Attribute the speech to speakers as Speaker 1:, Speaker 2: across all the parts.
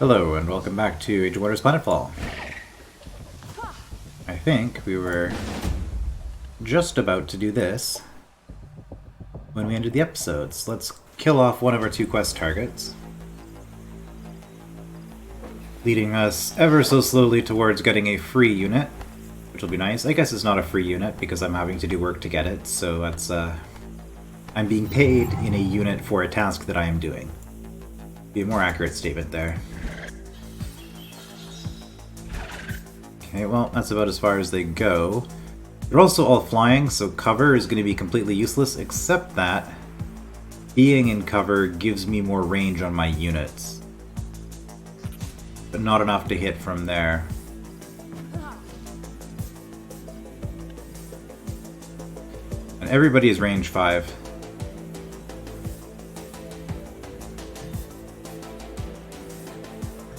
Speaker 1: Hello and welcome back to Age of Wonders Planetfall. I think we were just about to do this when we ended the episodes. Let's kill off one of our two quest targets, leading us ever so slowly towards getting a free unit, which will be nice. I guess it's not a free unit because I'm having to do work to get it, so that's I'm being paid in a unit for a task that I am doing. Be a more accurate statement there. Okay, well, that's about as far as they go. They're also all flying, so cover is going to be completely useless, except that being in cover gives me more range on my units. But not enough to hit from there. And everybody is range 5.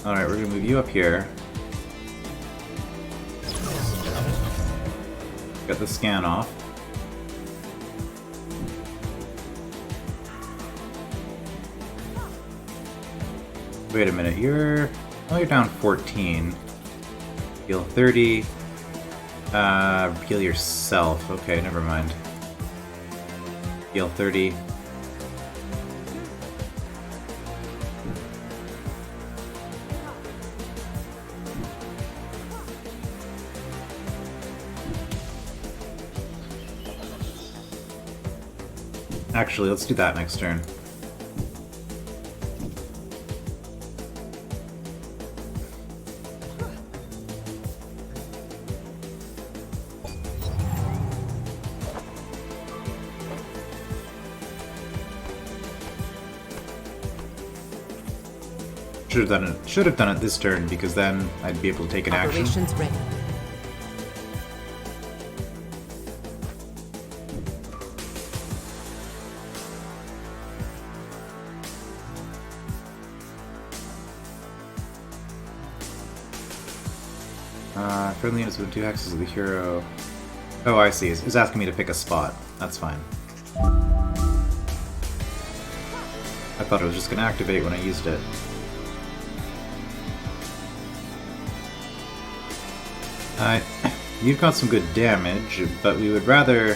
Speaker 1: Alright, we're going to move you up here. Get the scan off. Wait a minute, you're down 14. Heal 30. Heal yourself. Okay, never mind. Heal 30. Actually, let's do that next turn. Should have done it this turn because then I'd be able to take an action.
Speaker 2: Operations ready.
Speaker 1: Friendly units with 2 hexes of the hero. Oh, I see. It's asking me to pick a spot. That's fine. I thought it was just going to activate when I used it. You've got some good damage, but we would rather...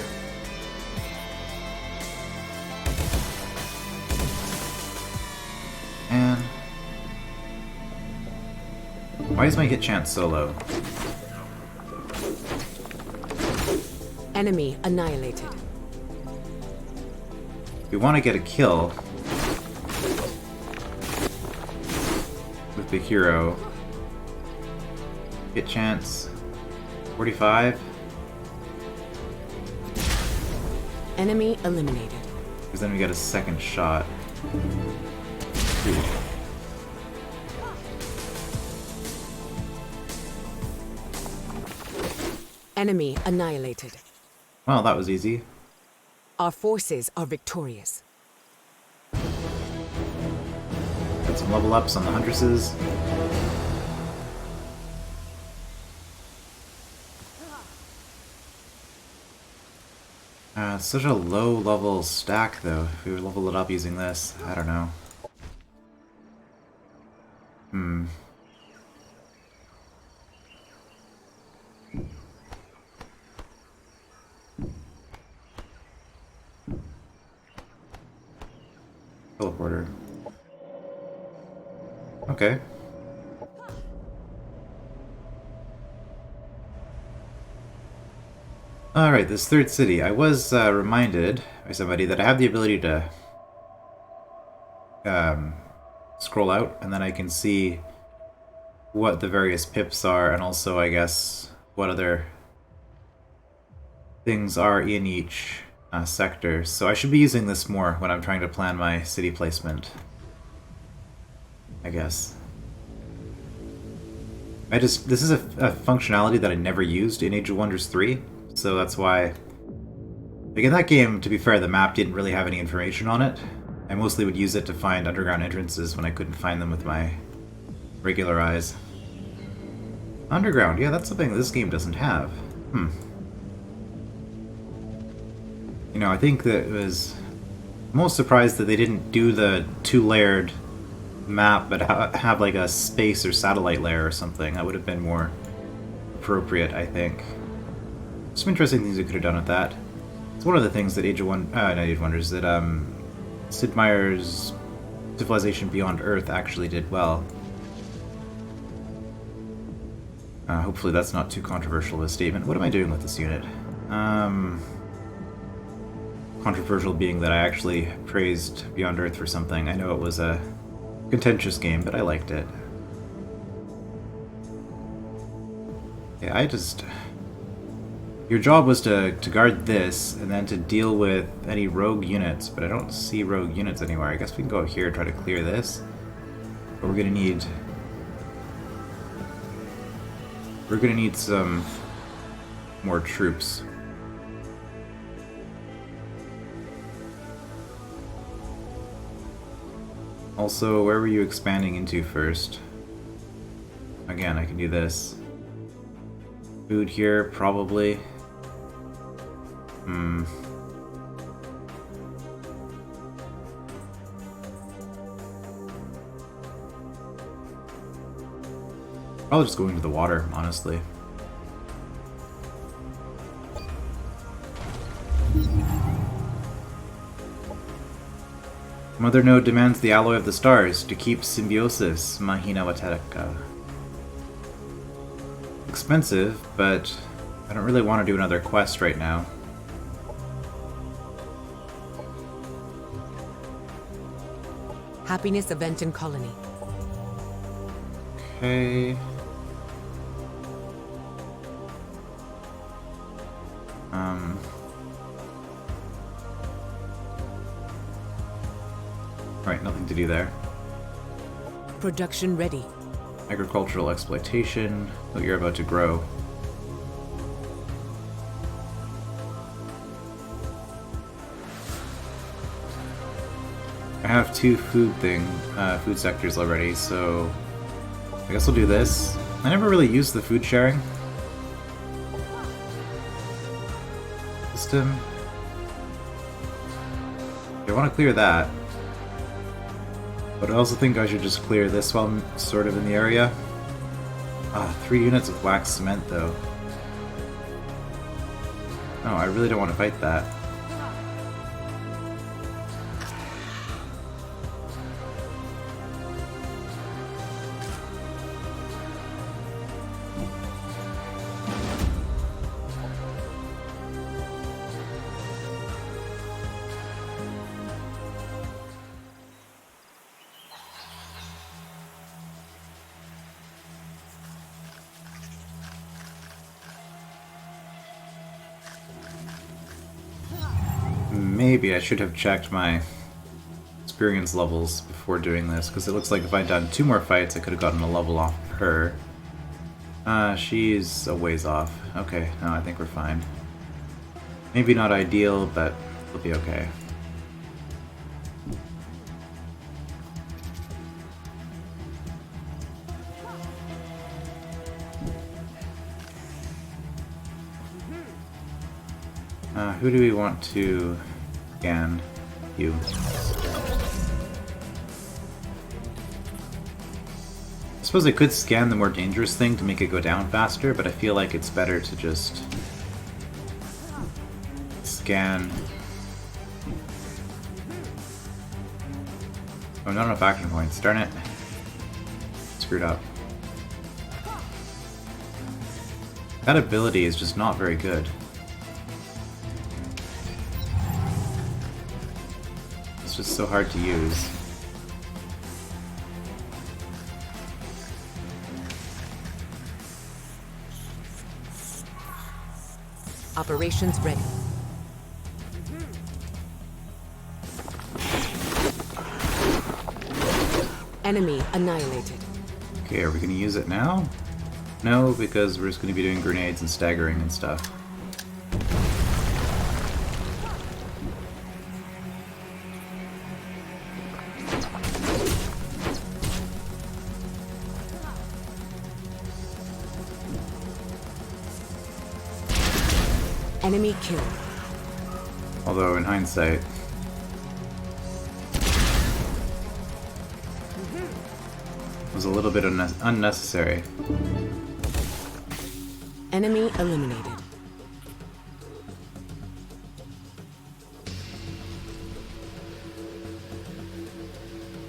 Speaker 1: And... why is my hit chance so low?
Speaker 2: Enemy annihilated.
Speaker 1: We want to get a kill with the hero. Hit chance 45.
Speaker 2: Enemy eliminated.
Speaker 1: Because then we get a second shot. Ooh.
Speaker 2: Enemy annihilated.
Speaker 1: Well, that was easy.
Speaker 2: Our forces are victorious.
Speaker 1: Got some level ups on the Huntresses. Such a low level stack though. If we would level it up using this, I don't know. Teleporter. Okay. Alright, this third city. I was reminded by somebody that I have the ability to scroll out, and then I can see what the various pips are, and also, I guess, what other things are in each sector. So I should be using this more when I'm trying to plan my city placement, I guess. This is a functionality that I never used in Age of Wonders 3. So that's why, like in that game, to be fair, the map didn't really have any information on it. I mostly would use it to find underground entrances when I couldn't find them with my regular eyes. Underground, yeah, that's something this game doesn't have. You know, I think that it was... I'm most surprised that they didn't do the 2-layered map, but have like a space or satellite layer or something. That would have been more appropriate, I think. Some interesting things we could have done with that. It's one of the things that not Age of Wonders, that Sid Meier's Civilization Beyond Earth actually did well. Hopefully that's not too controversial of a statement. What am I doing with this unit? Controversial being that I actually praised Beyond Earth for something. I know it was a contentious game, but I liked it. Yeah, your job was to guard this, and then to deal with any rogue units, but I don't see rogue units anywhere. I guess we can go out here and try to clear this. But we're gonna need some more troops. Also, where were you expanding into first? Again, I can do this. Food here, probably. Probably just going to the water, honestly. Mother Node demands the alloy of the stars to keep symbiosis, Mahina Watereka. Expensive, but I don't really want to do another quest right now.
Speaker 2: Happiness event in colony.
Speaker 1: Okay. Right, nothing to do there.
Speaker 2: Production ready.
Speaker 1: Agricultural exploitation. Oh, you're about to grow. I have two food sectors already, so I guess we'll do this. I never really used the food sharing system. I want to clear that. But I also think I should just clear this while I'm sort of in the area. 3 units of black cement, though. No, I really don't want to fight that. Maybe I should have checked my experience levels before doing this, because it looks like if I'd done 2 more fights, I could have gotten a level off of her. She's a ways off. Okay, no, I think we're fine. Maybe not ideal, but it'll be okay. Who do we want to scan? You. I suppose I could scan the more dangerous thing to make it go down faster, but I feel like it's better to just scan. Oh, not enough action points. Darn it. Screwed up. That ability is just not very good. It's just so hard to use.
Speaker 2: Operations ready. Enemy annihilated.
Speaker 1: Okay, are we going to use it now? No, because we're just going to be doing grenades and staggering and stuff.
Speaker 2: Enemy killed.
Speaker 1: Although, in hindsight... was a little bit unnecessary.
Speaker 2: Enemy eliminated.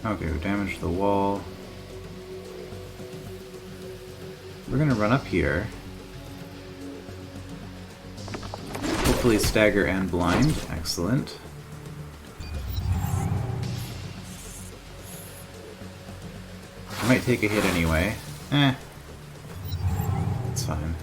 Speaker 1: Okay, we damaged the wall. We're gonna run up here. Hopefully stagger and blind. Excellent. I might take a hit anyway. It's fine.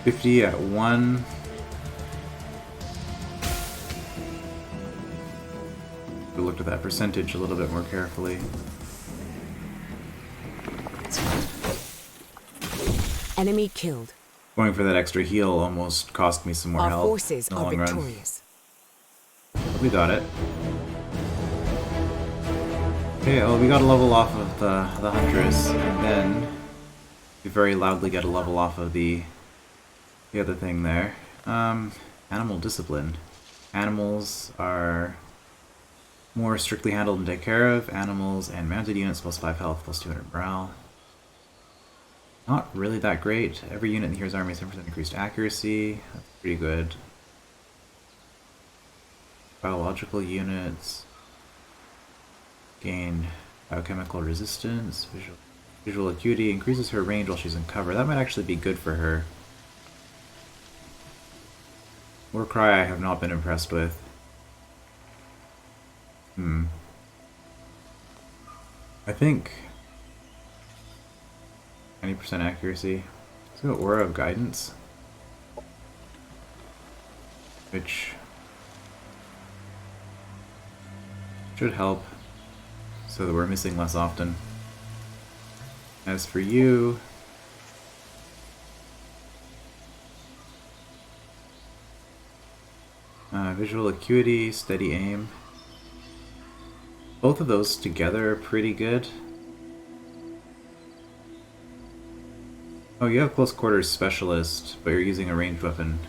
Speaker 1: $50 at 1. We looked at that percentage a little bit more carefully.
Speaker 2: Enemy killed.
Speaker 1: Going for that extra heal almost cost me some more
Speaker 2: Our
Speaker 1: health
Speaker 2: forces
Speaker 1: in the
Speaker 2: are
Speaker 1: long run.
Speaker 2: victorious.
Speaker 1: We got it. Okay, well, we got a level off of the Huntress, and then we very loudly get a level off of the other thing there. Animal discipline. Animals are more strictly handled and taken care of. Animals and mounted units plus 5 health plus 200 morale. Not really that great. Every unit in the hero's army has 10% increased accuracy. That's pretty good. Biological units gain biochemical resistance. Visual acuity increases her range while she's in cover. That might actually be good for her. War Cry I have not been impressed with. I think 90% accuracy. Let's go Aura of Guidance. Which should help so that we're missing less often. As for you, visual acuity, steady aim. Both of those together are pretty good. Oh, you have close quarters specialist, but you're using a ranged weapon.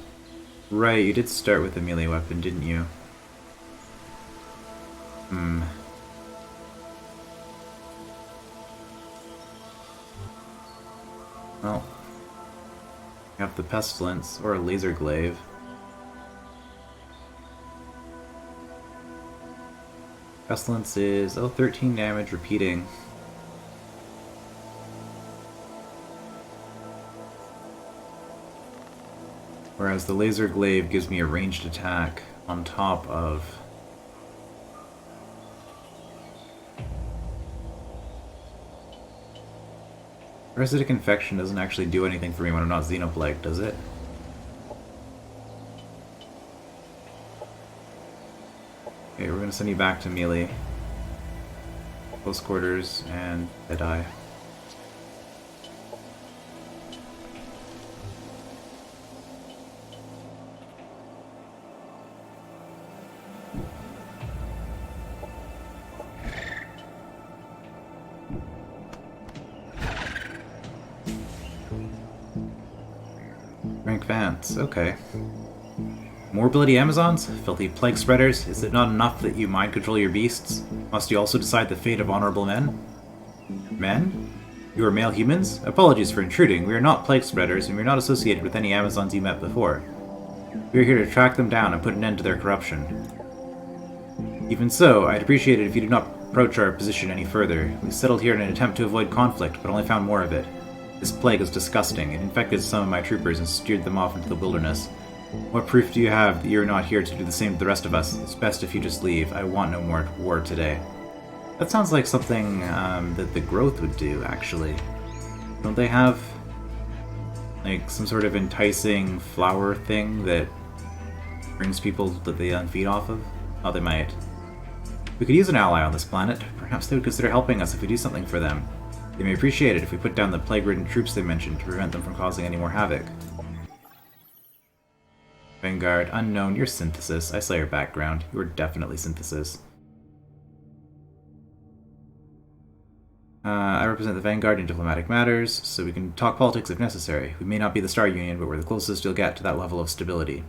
Speaker 1: Right, you did start with a melee weapon, didn't you? Well, you have the Pestilence, or a Laser Glaive. Pestilence is, 13 damage repeating. Whereas the Laser Glaive gives me a ranged attack on top of... Parasitic Infection doesn't actually do anything for me when I'm not Xenoplagued, does it? Okay, we're gonna send you back to melee. Close quarters, and I die. Rank Vance, okay. More bloody Amazons? Filthy plague spreaders? Is it not enough that you mind control your beasts? Must you also decide the fate of honorable men? Men? You are male humans? Apologies for intruding. We are not plague spreaders, and we are not associated with any Amazons you met before. We are here to track them down and put an end to their corruption. Even so, I'd appreciate it if you did not approach our position any further. We settled here in an attempt to avoid conflict, but only found more of it. This plague is disgusting. It infected some of my troopers and steered them off into the wilderness. What proof do you have that you're not here to do the same to the rest of us? It's best if you just leave. I want no more war today. That sounds like something that the Growth would do, actually. Don't they have, like, some sort of enticing flower thing that brings people that they feed off of? Oh, they might. We could use an ally on this planet. Perhaps they would consider helping us if we do something for them. They may appreciate it if we put down the plague-ridden troops they mentioned to prevent them from causing any more havoc. Vanguard, unknown, you're Synthesis. I saw your background. You are definitely Synthesis. I represent the Vanguard in diplomatic matters, so we can talk politics if necessary. We may not be the Star Union, but we're the closest you'll get to that level of stability.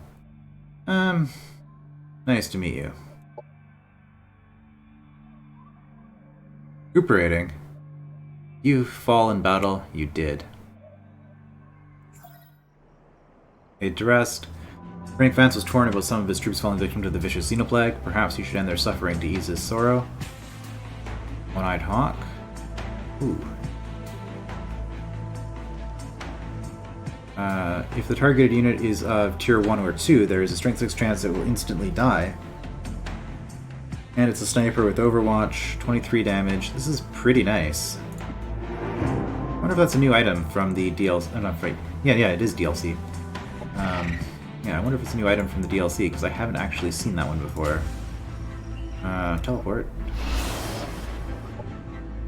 Speaker 1: Nice to meet you. Recuperating. You fall in battle, you did. Aid to rest. Frank Vance was torn about some of his troops falling victim to the vicious Xenoplague. Perhaps you should end their suffering to ease his sorrow. One-eyed Hawk. Ooh. If the targeted unit is of tier 1 or 2, there is a strength 6 chance it will instantly die. And it's a sniper with Overwatch, 23 damage. This is pretty nice. I wonder if that's a new item from the DLC. I'm not right. Yeah, it is DLC. Yeah, I wonder if it's a new item from the DLC, because I haven't actually seen that one before. Teleport.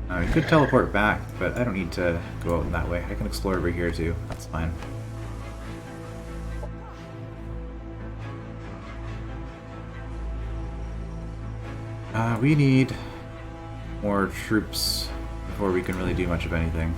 Speaker 1: You could teleport back, but I don't need to go out that way. I can explore over here too. That's fine. We need more troops before we can really do much of anything.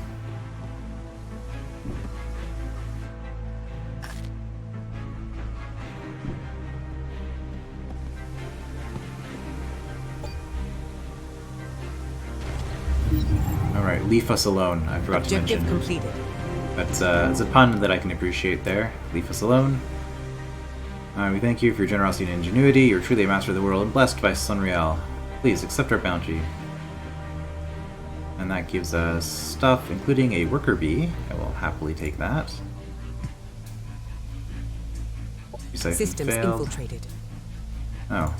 Speaker 1: Alright, leave us alone. I forgot to mention.
Speaker 2: Objective completed.
Speaker 1: That's it's a pun that I can appreciate there. Leave us alone. We thank you for your generosity and ingenuity. You're truly a master of the world and blessed by Sunreal. Please accept our bounty. And that gives us stuff, including a worker bee. I will happily take that.
Speaker 2: Systems infiltrated.
Speaker 1: Oh.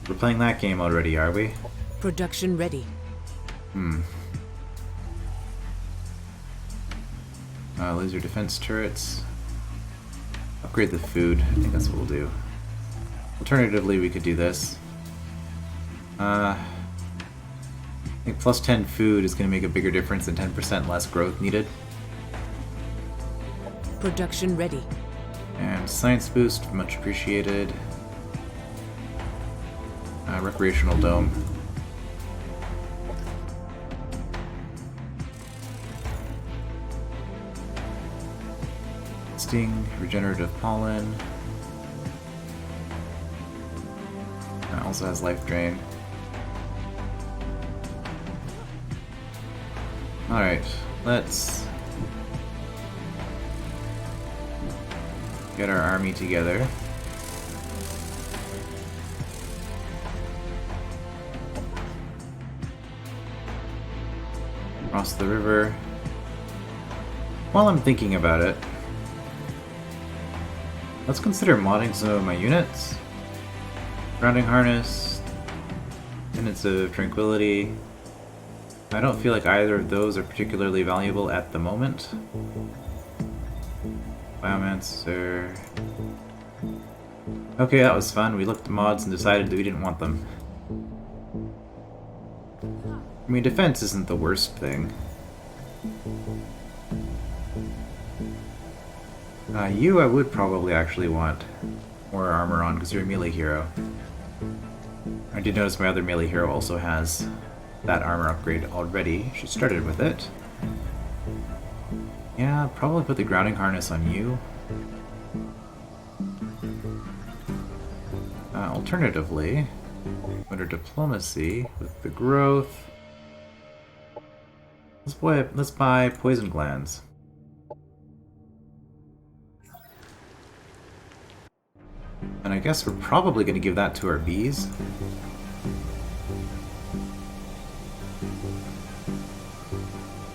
Speaker 1: We're playing that game already, are we?
Speaker 2: Production ready.
Speaker 1: Laser defense turrets. Upgrade the food. I think that's what we'll do. Alternatively, we could do this. I think plus 10 food is going to make a bigger difference than 10% less growth needed.
Speaker 2: Production ready.
Speaker 1: And science boost, much appreciated. Recreational dome. Sting, regenerative pollen. It also has life drain. Alright, let's get our army together. Cross the river. While I'm thinking about it, let's consider modding some of my units. Grounding harness, minutes of tranquility. I don't feel like either of those are particularly valuable at the moment. Biomancer. Okay, that was fun. We looked at mods and decided that we didn't want them. I mean, defense isn't the worst thing. You I would probably actually want more armor on because you're a melee hero. I did notice my other melee hero also has that armor upgrade already. She started with it. Yeah, probably put the grounding harness on you. Alternatively, under diplomacy with the growth, let's buy poison glands. And I guess we're probably going to give that to our bees.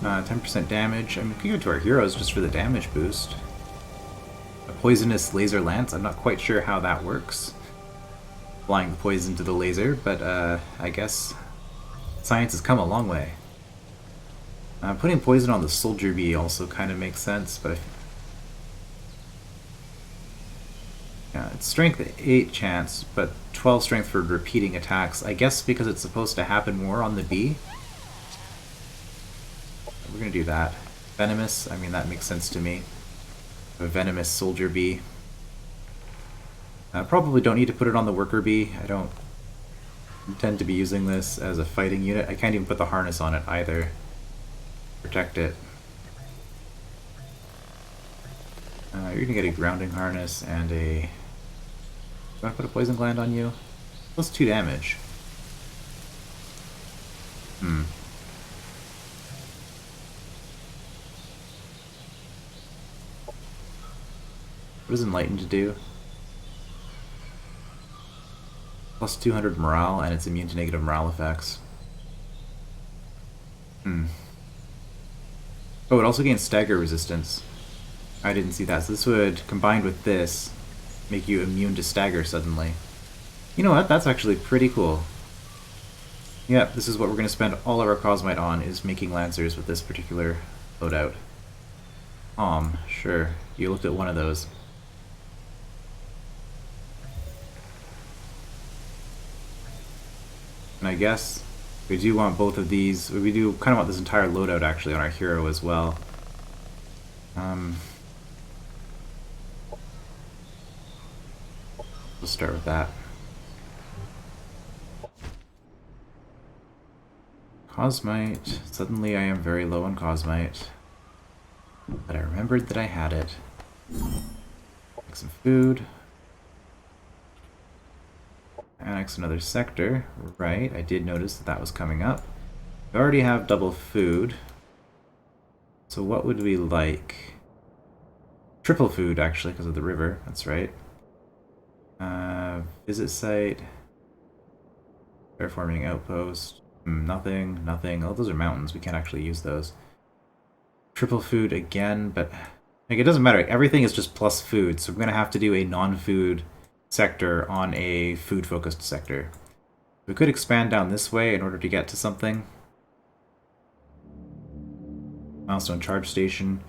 Speaker 1: Uh, 10% damage. I mean, we could give it to our heroes just for the damage boost. A poisonous laser lance. I'm not quite sure how that works. Applying the poison to the laser, but I guess science has come a long way. Putting poison on the soldier bee also kind of makes sense, but Yeah, it's strength 8 chance, but 12 strength for repeating attacks. I guess because it's supposed to happen more on the bee. We're gonna do that. Venomous, I mean that makes sense to me. A venomous soldier bee. Probably don't need to put it on the worker bee. I don't intend to be using this as a fighting unit. I can't even put the harness on it either. Protect it. You're gonna get a grounding harness and a... Do I want to put a poison gland on you? Plus 2 damage. What does Enlightened do? Plus 200 morale, and it's immune to negative morale effects. Oh, it also gains stagger resistance. I didn't see that. So this would, combined with this, make you immune to stagger suddenly. You know what? That's actually pretty cool. Yeah, this is what we're going to spend all of our Cosmite on, is making Lancers with this particular loadout. Sure. You looked at one of those. And I guess we do want both of these. We do kind of want this entire loadout actually on our hero as well. We'll start with that. Cosmite. Suddenly I am very low on Cosmite. But I remembered that I had it. Make some food. Annex another sector. Right, I did notice that that was coming up. We already have double food. So what would we like? Triple food, actually, because of the river. That's right. Visit site. Terraforming outpost. Nothing, nothing. Oh, those are mountains. We can't actually use those. Triple food again, but like it doesn't matter. Everything is just plus food, so we're going to have to do a non-food sector on a food-focused sector. We could expand down this way in order to get to something. Milestone charge station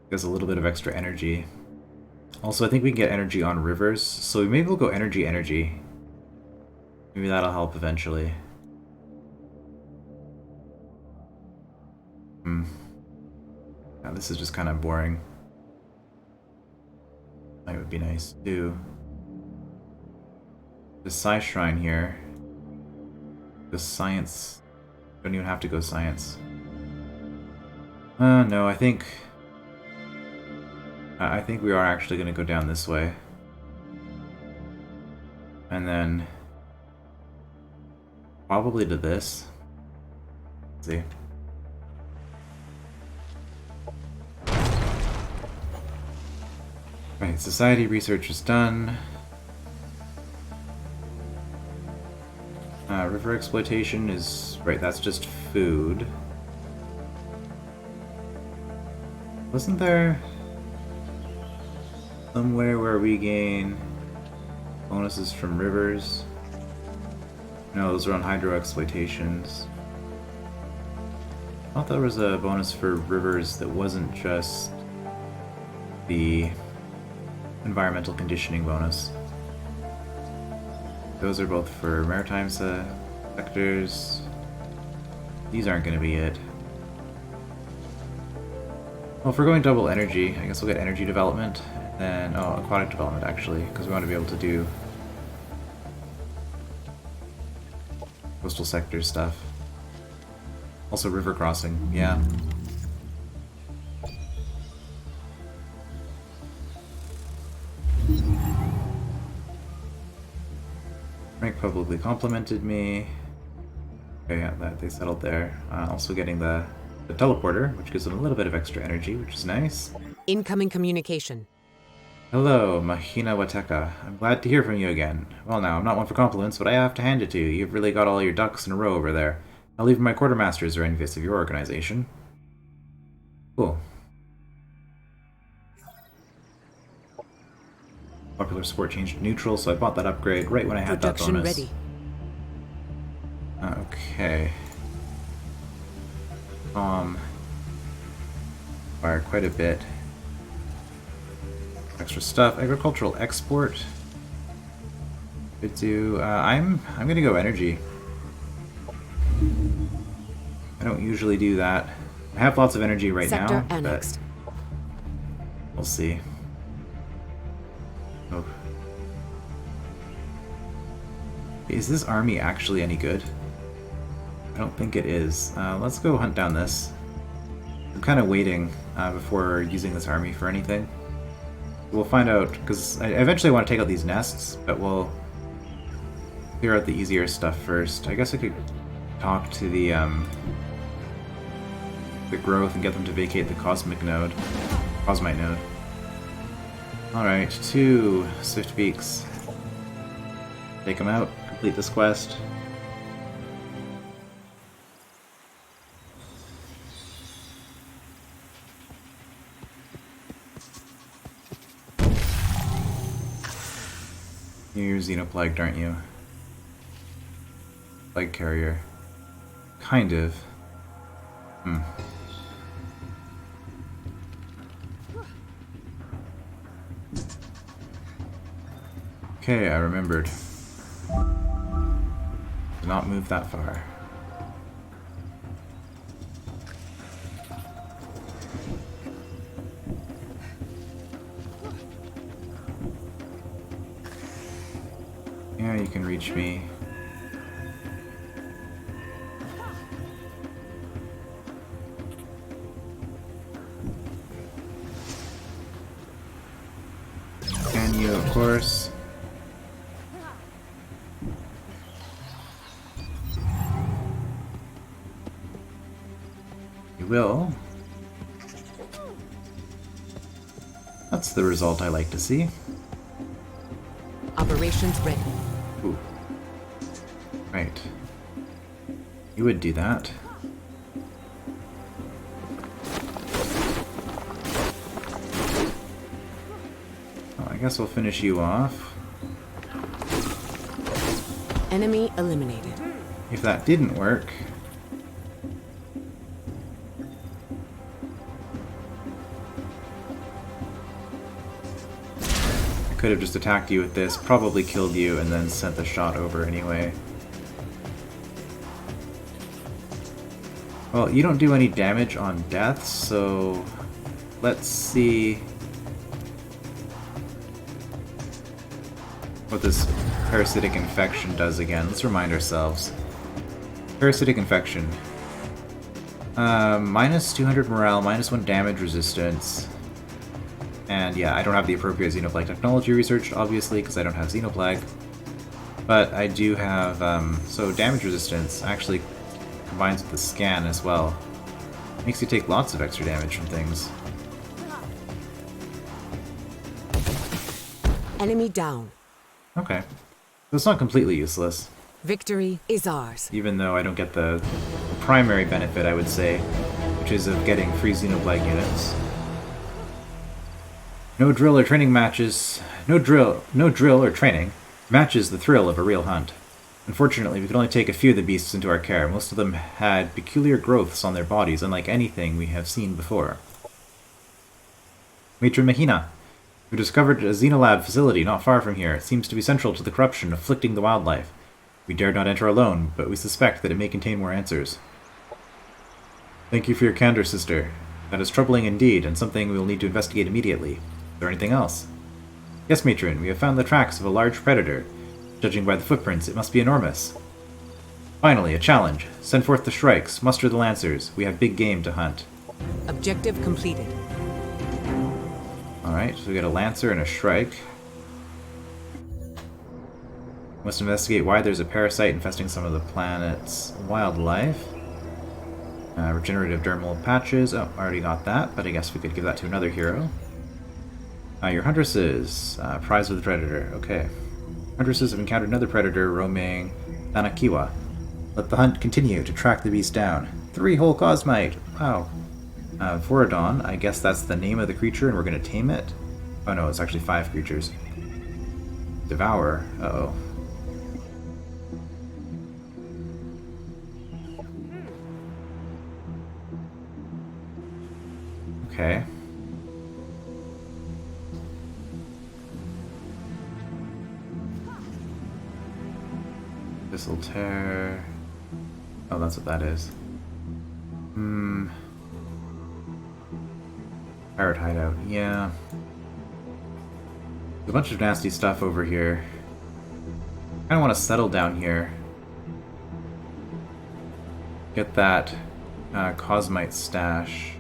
Speaker 1: gives a little bit of extra energy. Also, I think we can get energy on rivers, so maybe we'll go energy. Maybe that'll help eventually. Now, this is just kind of boring. That would be nice too. The Psi Shrine here. The science. Don't even have to go science. No, I think we are actually going to go down this way. And then probably to this. Let's see. Right, society research is done. River exploitation is... Right, that's just food. Wasn't there somewhere where we gain bonuses from rivers? No, those are on hydro exploitations. I thought there was a bonus for rivers that wasn't just the environmental conditioning bonus. Those are both for maritime sectors. These aren't going to be it. Well, if we're going double energy, I guess we'll get energy development, and oh, aquatic development actually, because we want to be able to do coastal sector stuff. Also river crossing, yeah. Frank probably complimented me. Okay, yeah, that they settled there. Also getting the teleporter, which gives them a little bit of extra energy, which is nice.
Speaker 2: Incoming communication.
Speaker 1: Hello, Mahina Wateka. I'm glad to hear from you again. Well now, I'm not one for compliments, but I have to hand it to you. You've really got all your ducks in a row over there. Not even my quartermasters are envious of your organization. Cool. Popular support changed to neutral, so I bought that upgrade right when I had that bonus.
Speaker 2: Ready.
Speaker 1: Okay. Fire quite a bit. extra stuff. Agricultural export. Could do. I'm gonna go energy. I don't usually do that. I have lots of energy right
Speaker 2: Sector
Speaker 1: now,
Speaker 2: annexed.
Speaker 1: but we'll see. Oh. Is this army actually any good? I don't think it is. Let's go hunt down this. I'm kind of waiting before using this army for anything. We'll find out, because I eventually want to take out these nests, but we'll clear out the easier stuff first. I guess I could talk to the growth and get them to vacate the Cosmite node. Alright, 2 Swift Beaks. Take them out, complete this quest. You're Xenoplagued, aren't you? Plague carrier. Kind of. Okay, I remembered. Did not move that far. Yeah, you can reach me. Can you, of course. You will. That's the result I like to see.
Speaker 2: Operations ready.
Speaker 1: Ooh. Right. You would do that. Well, I guess we'll finish you off.
Speaker 2: Enemy eliminated.
Speaker 1: If that didn't work... I could have just attacked you with this, probably killed you, and then sent the shot over anyway. Well, you don't do any damage on death, so let's see what this parasitic infection does again. Let's remind ourselves. Parasitic infection. Minus 200 morale, minus 1 damage resistance. And yeah, I don't have the appropriate Xenoplague technology researched, obviously, because I don't have Xenoplague. But I do have, so damage resistance actually combines with the scan as well. Makes you take lots of extra damage from things.
Speaker 2: Enemy down.
Speaker 1: Okay. So it's not completely useless.
Speaker 2: Victory is ours.
Speaker 1: Even though I don't get the primary benefit, I would say, which is of getting free Xenoplague units. No drill or training matches. No drill or training matches the thrill of a real hunt. Unfortunately, we could only take a few of the beasts into our care. Most of them had peculiar growths on their bodies, unlike anything we have seen before. Matron Mahina, we discovered a Xenolab facility not far from here. It seems to be central to the corruption afflicting the wildlife. We dared not enter alone, but we suspect that it may contain more answers. Thank you for your candor, sister. That is troubling indeed, and something we will need to investigate immediately. Is there anything else? Yes, Matron, we have found the tracks of a large predator. Judging by the footprints, it must be enormous. Finally, a challenge. Send forth the Shrikes, muster the Lancers. We have big game to hunt.
Speaker 2: Objective completed.
Speaker 1: Alright, so we got a Lancer and a Shrike. Must investigate why there's a parasite infesting some of the planet's wildlife. Regenerative dermal patches. Oh, already got that, but I guess we could give that to another hero. Your Huntresses. Prize of the Predator. Okay. Huntresses have encountered another predator roaming Thanakiwa. Let the hunt continue to track the beast down. 3 whole Cosmite! Wow. Voradon, I guess that's the name of the creature and we're going to tame it? Oh no, it's actually 5 creatures. Devour. Uh-oh. This'll tear. Oh, that's what that is. Pirate hideout, yeah. A bunch of nasty stuff over here. I kinda wanna settle down here. Get that Cosmite stash.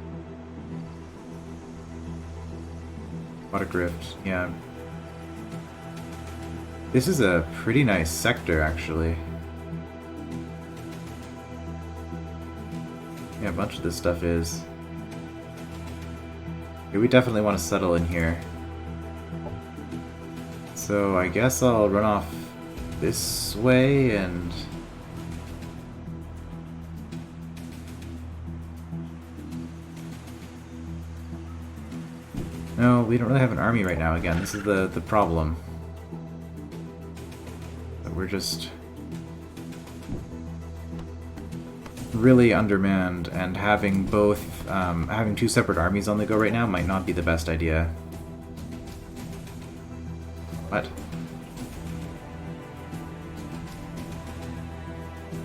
Speaker 1: Water Grift, yeah. This is a pretty nice sector, actually. Yeah, a bunch of this stuff is. Yeah, we definitely want to settle in here. So I guess I'll run off this way and... No, we don't really have an army right now. Again, this is the problem. That we're just really undermanned, and having both, having two separate armies on the go right now might not be the best idea. What?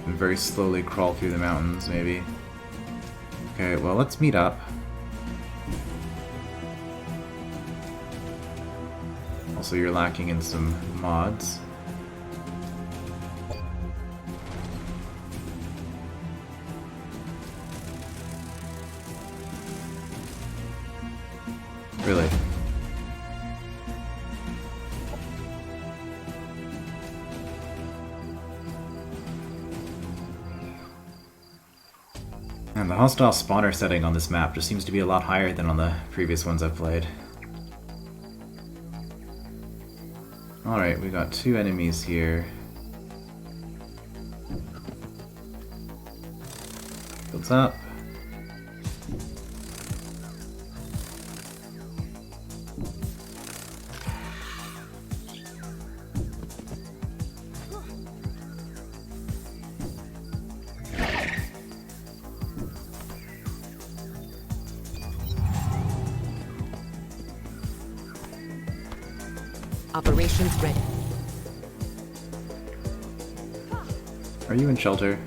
Speaker 1: And very slowly crawl through the mountains, maybe. Okay, well, let's meet up. Also, you're lacking in some mods. Really? And the hostile spawner setting on this map just seems to be a lot higher than on the previous ones I've played. Alright, we got two enemies here. What's up?
Speaker 2: Operations ready.
Speaker 1: Are you in shelter?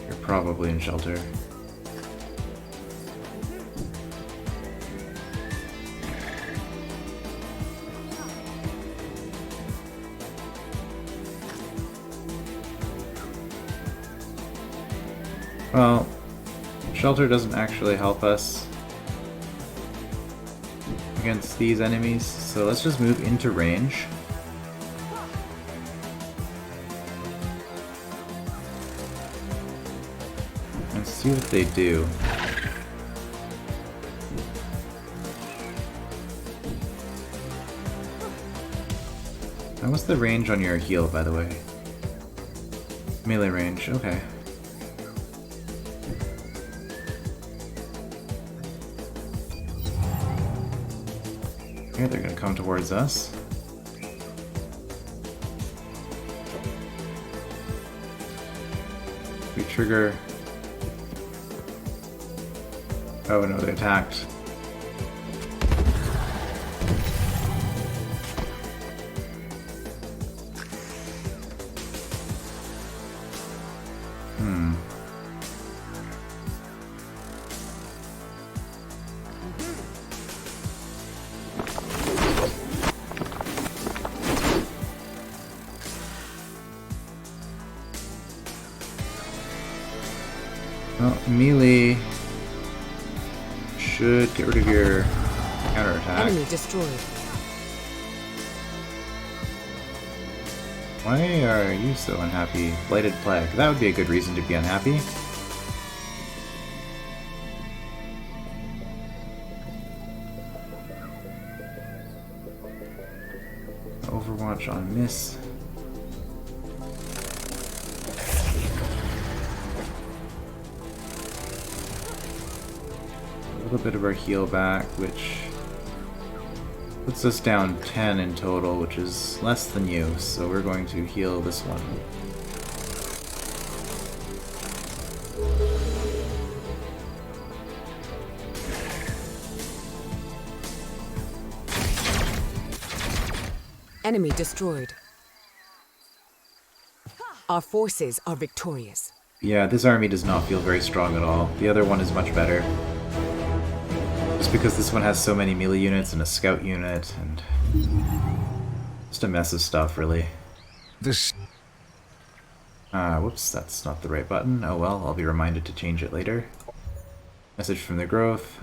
Speaker 1: You're probably in shelter. Well, shelter doesn't actually help us against these enemies, so let's just move into range. And see what they do. And what's the range on your heal, by the way? Melee range, okay. Okay, they're gonna come towards us. We trigger... Oh no, they attacked. Well, melee should get rid of your counterattack.
Speaker 2: Enemy destroyed.
Speaker 1: Why are you so unhappy? Blighted Plague. That would be a good reason to be unhappy. Overwatch on miss. A little bit of our heal back, which puts us down 10 in total, which is less than you, so we're going to heal this one.
Speaker 2: Enemy destroyed. Our forces are victorious.
Speaker 1: Yeah, this army does not feel very strong at all. The other one is much better. Just because this one has so many melee units and a scout unit, and just a mess of stuff, really.
Speaker 3: This...
Speaker 1: Whoops, that's not the right button. Oh well, I'll be reminded to change it later. Message from the growth.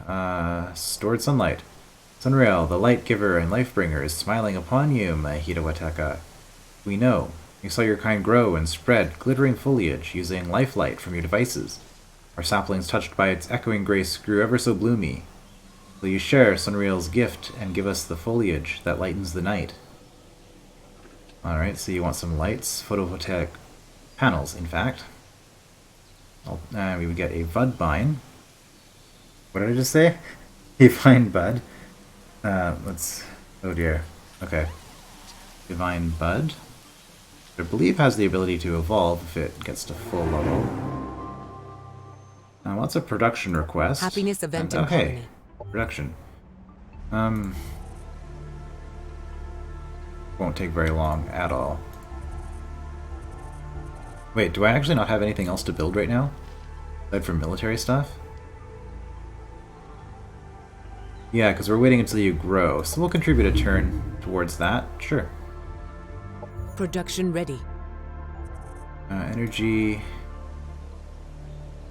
Speaker 1: Stored sunlight. Sunrail, the light giver and life bringer, is smiling upon you, my Hitawataka. We know. We saw your kind grow and spread glittering foliage using life light from your devices. Our saplings touched by its echoing grace grew ever so bloomy. Will you share Sunrail's gift and give us the foliage that lightens the night? Alright, so you want some lights? Photovoltaic panels, in fact. We would get a Budbine. What did I just say? A Divine Bud. Oh dear. Okay. Divine Bud. I believe has the ability to evolve if it gets to full level. Lots of production requests.
Speaker 2: Happiness event
Speaker 1: and,
Speaker 2: in
Speaker 1: oh, hey,
Speaker 2: colony.
Speaker 1: production. Won't take very long at all. Wait, do I actually not have anything else to build right now? Aside from military stuff? Yeah, because we're waiting until you grow, so we'll contribute a turn towards that. Sure.
Speaker 2: Production ready.
Speaker 1: Energy.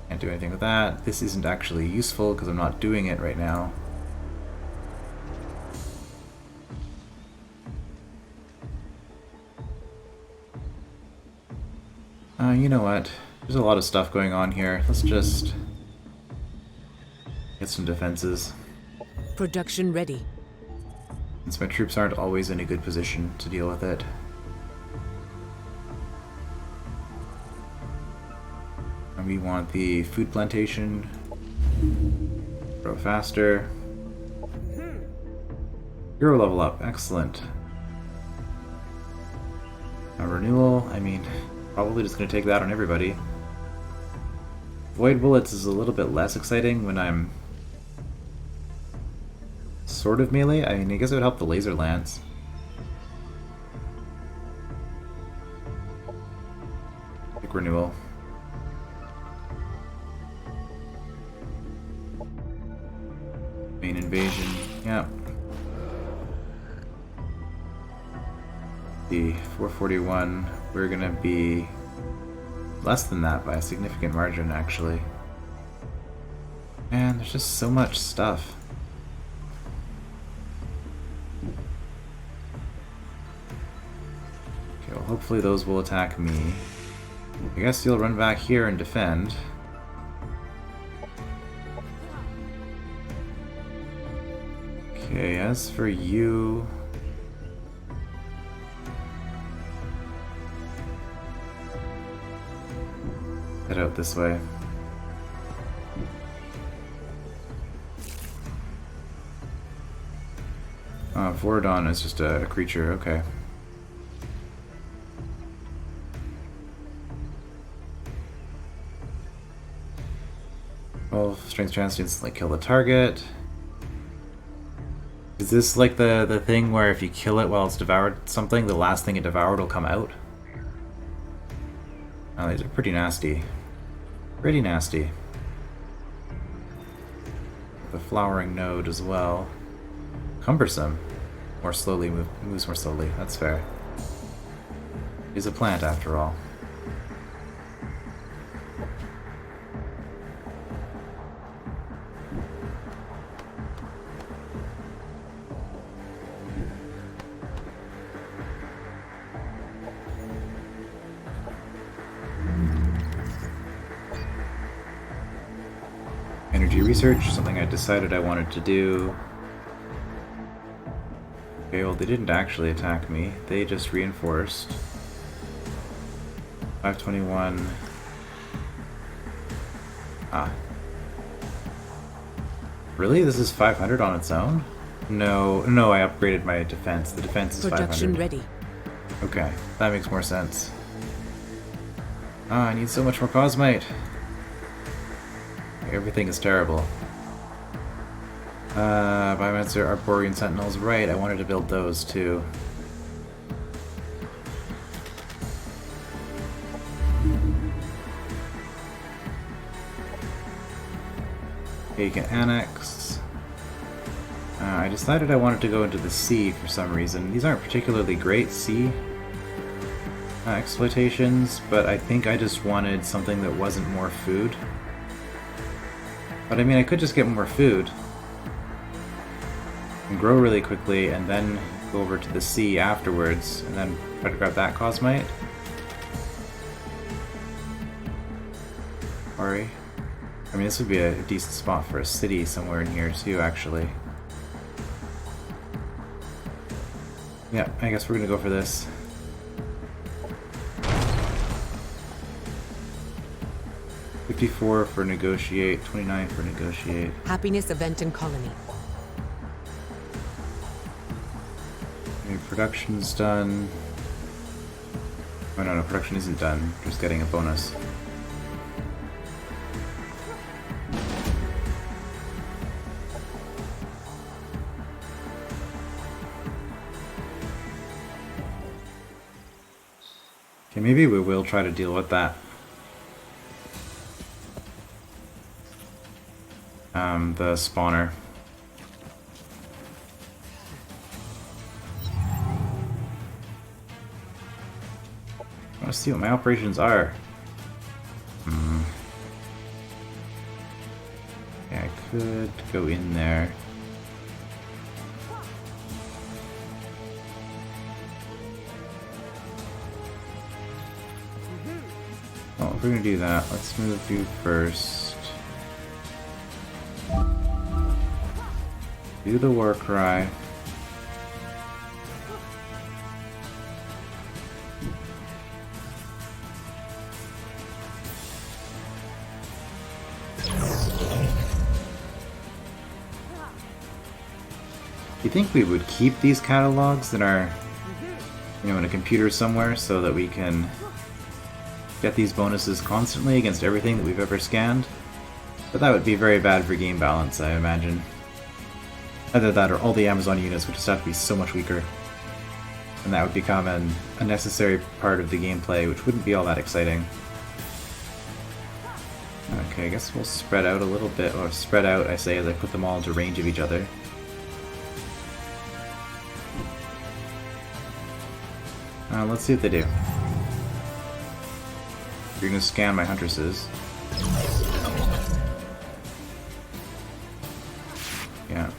Speaker 1: Can't do anything with that. This isn't actually useful because I'm not doing it right now. You know what? There's a lot of stuff going on here. Let's just get some defenses.
Speaker 2: Production ready.
Speaker 1: Since my troops aren't always in a good position to deal with it. And we want the food plantation. Grow faster. Hero level up. Excellent. A renewal. I mean, probably just going to take that on everybody. Void bullets is a little bit less exciting when I'm sort of melee. I mean, I guess it would help the laser lance. Quick renewal. Main invasion. Yeah. The 441. We're gonna be less than that by a significant margin, actually. Man, there's just so much stuff. Okay, well, hopefully those will attack me. I guess you'll run back here and defend. Okay, as for you... head out this way. Voradon is just a creature, okay. Well, strength chance to instantly kill the target. Is this like the thing where if you kill it while it's devoured something, the last thing it devoured will come out? Oh, these are pretty nasty. Pretty nasty. The flowering node as well. Cumbersome. More slowly, moves more slowly. That's fair. He's a plant after all. Energy research, something I decided I wanted to do. Okay, well they didn't actually attack me, they just reinforced. 521. Ah. Really? This is 500 on its own? No, I upgraded my defense. The defense is 500.
Speaker 2: Production ready.
Speaker 1: Okay, that makes more sense. Ah, I need so much more Cosmite. Everything is terrible. Biomancer, Arborean Sentinels. Right, I wanted to build those too. Okay, you can annex. I decided I wanted to go into the sea for some reason. These aren't particularly great sea exploitations, but I think I just wanted something that wasn't more food. But I mean, I could just get more food and grow really quickly and then go over to the sea afterwards and then try to grab that Cosmite. Sorry. I mean, this would be a decent spot for a city somewhere in here too, actually. Yeah, I guess we're gonna go for this. $54 for negotiate, $29 for negotiate.
Speaker 2: Happiness event in colony.
Speaker 1: Okay, production's done. Oh no, production isn't done. Just getting a bonus. Okay, maybe we will try to deal with that. The spawner. I want to see what my operations are. Yeah, I could go in there. Well, if we're gonna do that, let's move you first. Do the war cry. You think we would keep these catalogs in our, in a computer somewhere so that we can get these bonuses constantly against everything that we've ever scanned? But that would be very bad for game balance, I imagine. Either that or all the Amazon units would just have to be so much weaker. And that would become a necessary part of the gameplay, which wouldn't be all that exciting. Okay, I guess we'll spread out a little bit, or spread out, I say, as I put them all into range of each other. Let's see what they do. You're gonna scan my huntresses. Yeah.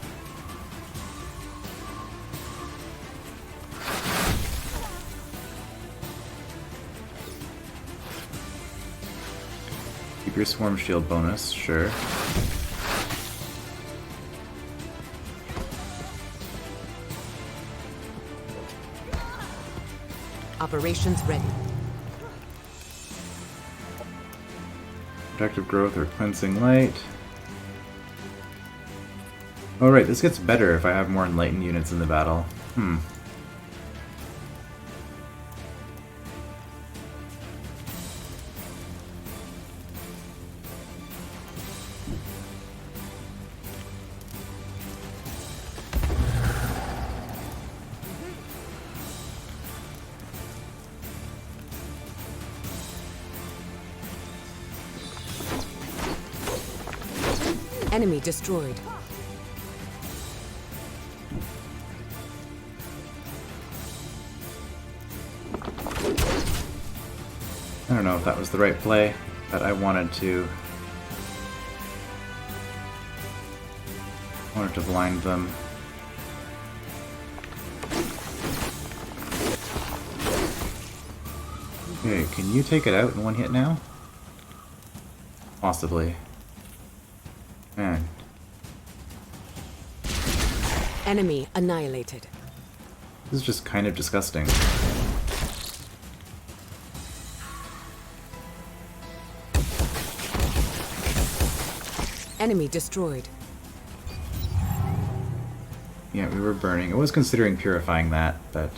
Speaker 1: Keep your swarm shield bonus, sure.
Speaker 2: Operations ready.
Speaker 1: Protective growth or cleansing light. Oh right, this gets better if I have more enlightened units in the battle.
Speaker 2: Enemy destroyed.
Speaker 1: I don't know if that was the right play, but I wanted to blind them. Okay, can you take it out in one hit now? Possibly. Man.
Speaker 2: Enemy annihilated.
Speaker 1: This is just kind of disgusting.
Speaker 2: Enemy destroyed.
Speaker 1: Yeah, we were burning. I was considering purifying that, but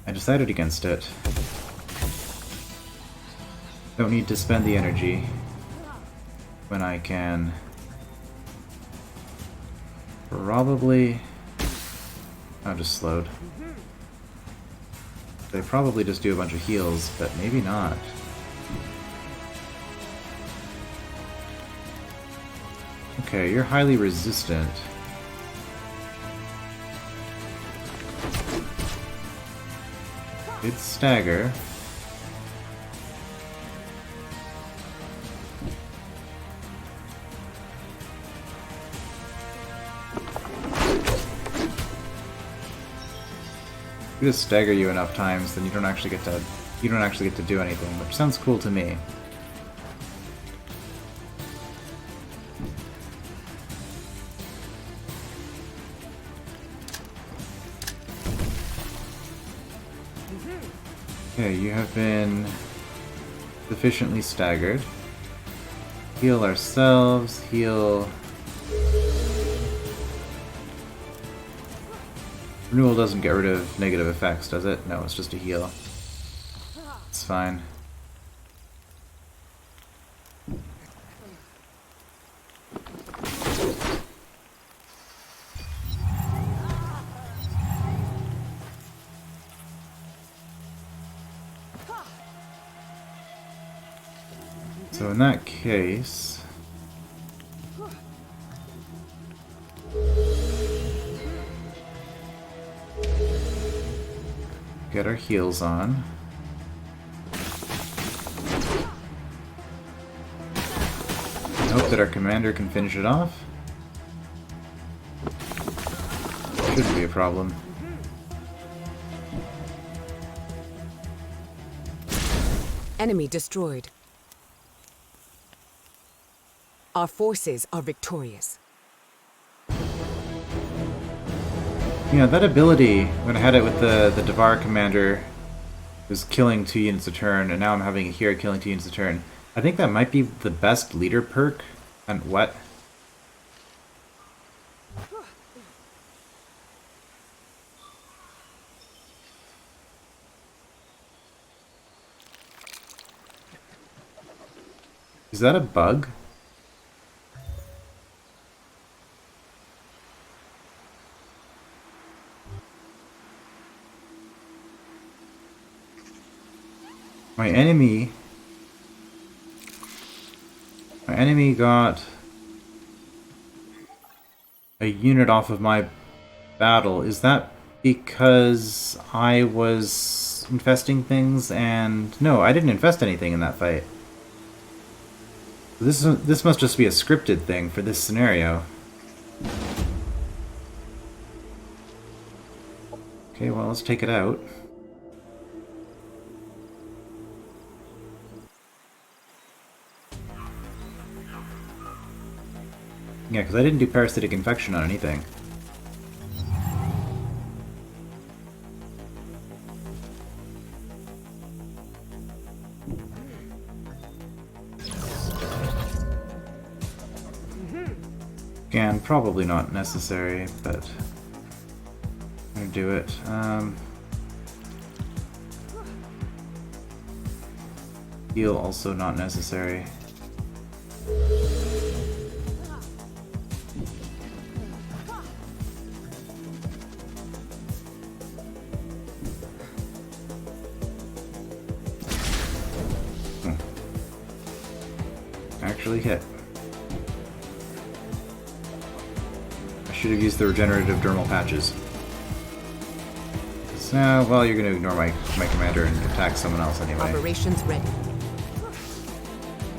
Speaker 1: I decided against it. Don't need to spend the energy when I can probably... Oh, just slowed. They probably just do a bunch of heals, but maybe not. Okay, you're highly resistant. Good stagger. You just stagger you enough times, then you don't actually get to do anything, which sounds cool to me. Okay, you have been sufficiently staggered. Heal ourselves, heal... Renewal doesn't get rid of negative effects, does it? No, it's just a heal. It's fine. So in that case... get our heals on. Hope that our commander can finish it off. Shouldn't be a problem.
Speaker 2: Enemy destroyed. Our forces are victorious.
Speaker 1: You know, that ability, when I had it with the Devar commander, was killing 2 units a turn, and now I'm having it here killing 2 units a turn. I think that might be the best leader perk. And what? Is that a bug? My enemy got a unit off of my battle. Is that because I was infesting things? And no, I didn't infest anything in that fight. This must just be a scripted thing for this scenario. Okay, well, let's take it out. Yeah, because I didn't do parasitic infection on anything. Again, probably not necessary, but I'm gonna do it. Heal also not necessary. Actually hit. I should have used the regenerative dermal patches. So now, well, you're going to ignore my commander and attack someone else anyway.
Speaker 2: Operations ready.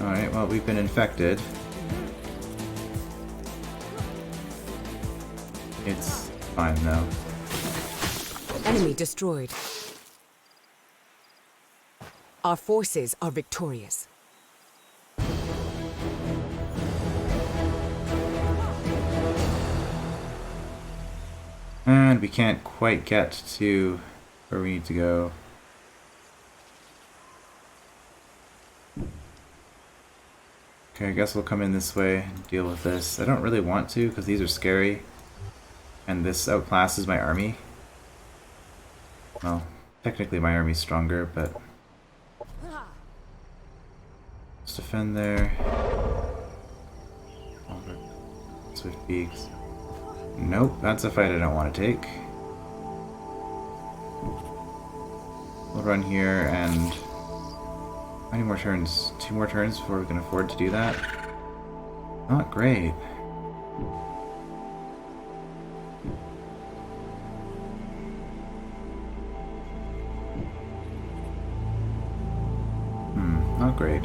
Speaker 1: Alright, well, we've been infected. It's fine, though.
Speaker 2: Enemy destroyed. Our forces are victorious.
Speaker 1: And we can't quite get to where we need to go. Okay, I guess we'll come in this way and deal with this. I don't really want to because these are scary. And this outclasses my army. Well, technically my army's stronger, but... let's defend there. Swift beaks. Nope, that's a fight I don't want to take. We'll run here and... how many more turns? 2 more turns before we can afford to do that? Not great. great.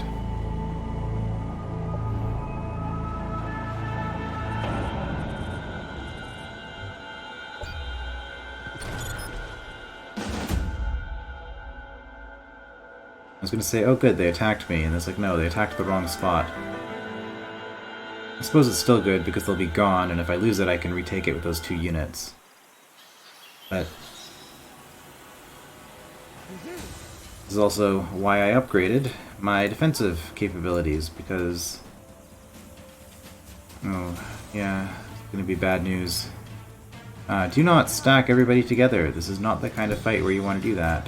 Speaker 1: I was gonna say, oh good, they attacked me, and it's like, no, they attacked the wrong spot. I suppose it's still good because they'll be gone, and if I lose it, I can retake it with those 2 units. But this is also why I upgraded my defensive capabilities, because... oh, yeah, it's gonna be bad news. Do not stack everybody together. This is not the kind of fight where you want to do that.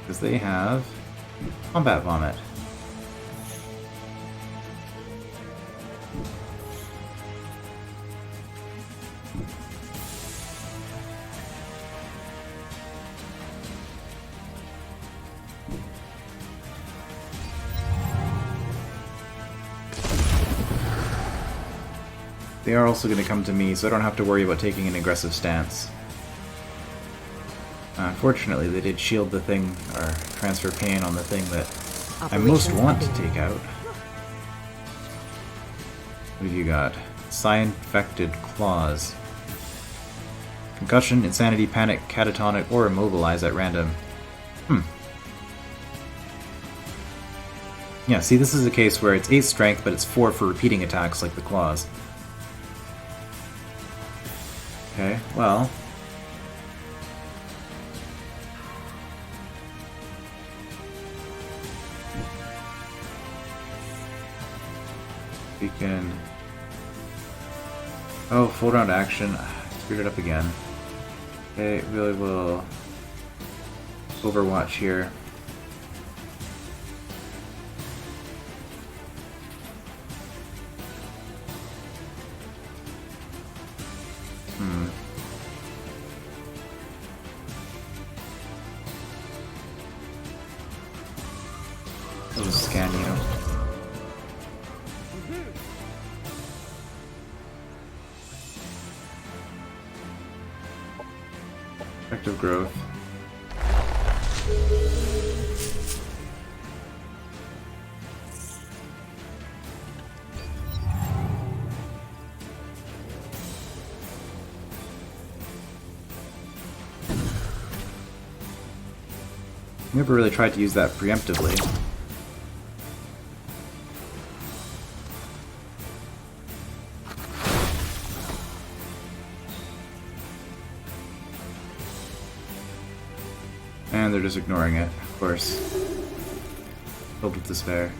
Speaker 1: Because they have combat vomit. They are also going to come to me, so I don't have to worry about taking an aggressive stance. Unfortunately, they did shield the thing, or transfer pain on the thing that I most want to take out. What have you got? Psi-infected claws. Concussion, insanity, panic, catatonic, or immobilize at random. Yeah, see, this is a case where it's 8 strength, but it's 4 for repeating attacks like the claws. Okay, well... we can... oh, full round action. I screwed it up again. Okay, really will... Overwatch here. I'll just scan you. Effective growth. Never really tried to use that preemptively. And they're just ignoring it, of course. Filled with despair.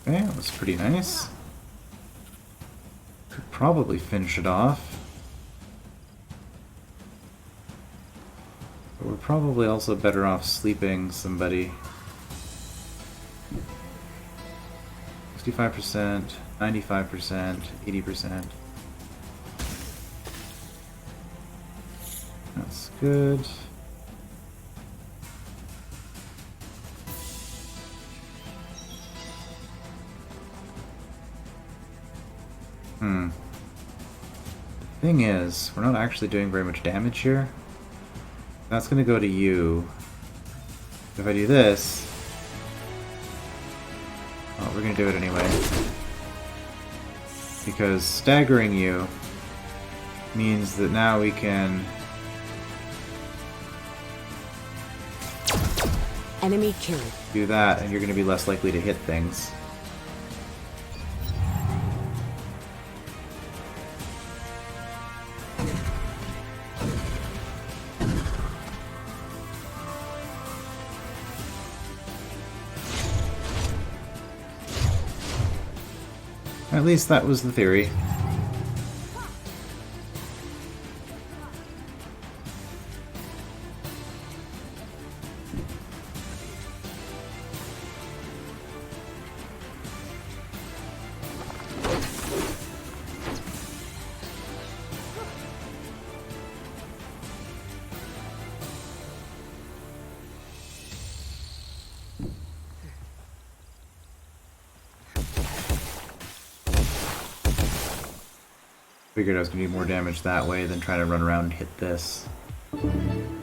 Speaker 1: Okay, that was pretty nice. Could probably finish it off. But we're probably also better off sleeping somebody. 65%, 95%, 80%. That's good. The thing is, we're not actually doing very much damage here. That's gonna go to you. If I do this... well, we're gonna do it anyway. Because staggering you means that now we can...
Speaker 2: enemy killed.
Speaker 1: do that, and you're gonna be less likely to hit things. At least that was the theory. Figured I was going to do more damage that way than trying to run around and hit this.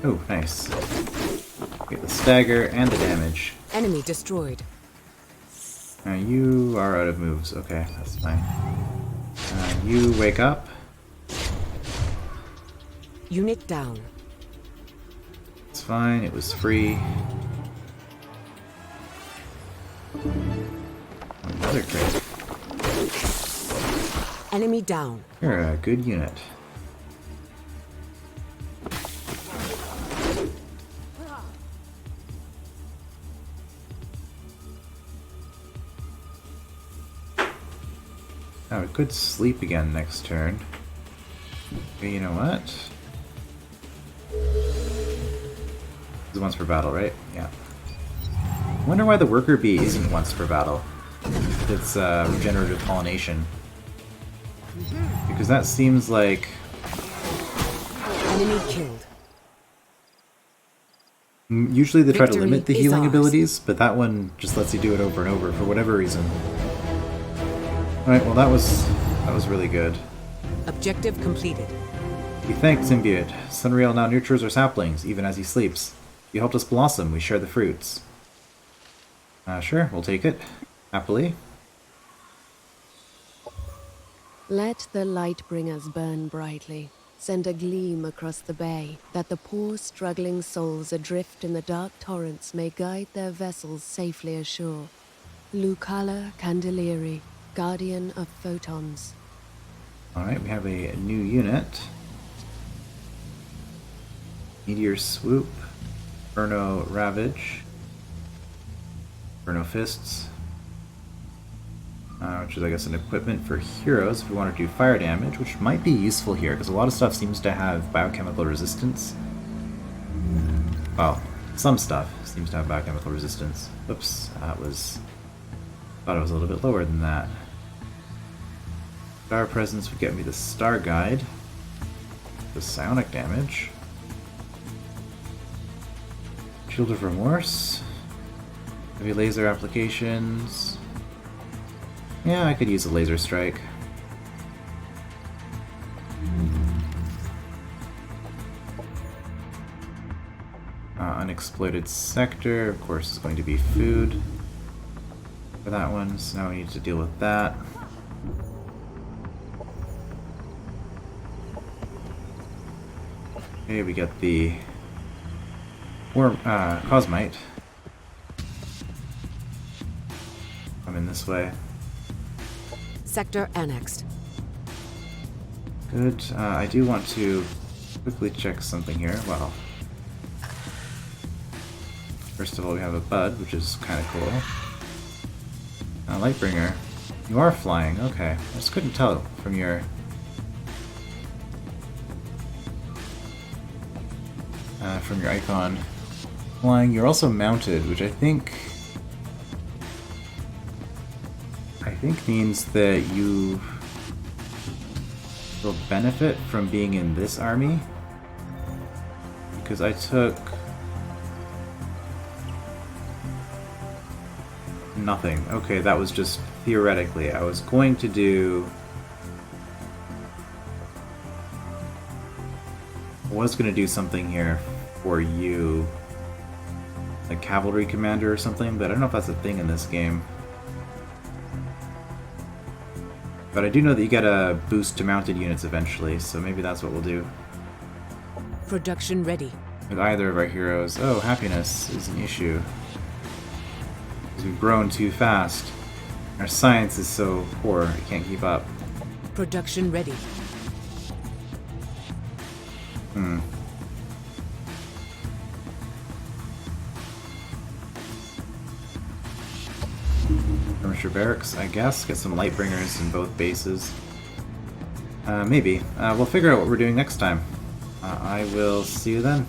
Speaker 1: Oh, nice. Get the stagger and the damage.
Speaker 2: Enemy destroyed.
Speaker 1: Now you are out of moves. Okay, that's fine. You wake up.
Speaker 2: Unit down.
Speaker 1: It's fine, it was free. Another crit.
Speaker 2: Enemy down.
Speaker 1: You're a good unit. Oh, it could sleep again next turn. Okay, you know what? This is once per battle, right? Yeah. Wonder why the worker bee isn't once per battle. It's regenerative pollination. Because that seems like...
Speaker 2: Enemy killed.
Speaker 1: Usually they try to
Speaker 2: Victory
Speaker 1: limit the
Speaker 2: is
Speaker 1: healing
Speaker 2: ours.
Speaker 1: abilities, but that one just lets you do it over and over for whatever reason. Alright, well that was really good.
Speaker 2: Objective completed.
Speaker 1: We thank Symbiote. Sunrail now nurtures our saplings, even as he sleeps. You helped us blossom, we share the fruits. Sure, we'll take it. Happily.
Speaker 3: Let the light bringers burn brightly. Send a gleam across the bay, that the poor struggling souls adrift in the dark torrents may guide their vessels safely ashore. Lucala Candeleri, guardian of photons.
Speaker 1: Alright, we have a new unit. Meteor Swoop. Inferno Ravage. Inferno Fists. Which is, I guess, an equipment for heroes if we want to do fire damage, which might be useful here, because a lot of stuff seems to have biochemical resistance. Well, some stuff seems to have biochemical resistance. Oops, that was... thought it was a little bit lower than that. Star Presence would get me the Star Guide. The psionic damage. Shield of Remorse. Heavy laser applications. Yeah, I could use a laser strike. Unexploited sector, of course, is going to be food for that one, so now we need to deal with that. Okay, we get the Cosmite. Come in this way.
Speaker 2: Sector annexed.
Speaker 1: Good. I do want to quickly check something here. Well, first of all, we have a Bud, which is kind of cool. Lightbringer. You are flying. Okay. I just couldn't tell from your... from your icon. Flying. You're also mounted, which I think means that you will benefit from being in this army. Because I took nothing. Okay, that was just theoretically. I was going to do... I was going to do something here for you. Like cavalry commander or something, but I don't know if that's a thing in this game. But I do know that you get a boost to mounted units eventually, so maybe that's what we'll do.
Speaker 2: Production ready.
Speaker 1: With either of our heroes. Oh, happiness is an issue. Because we've grown too fast. Our science is so poor, it can't keep up.
Speaker 2: Production ready. Furniture barracks, I guess. Get some Lightbringers in both bases. Maybe. We'll figure out what we're doing next time. I will see you then.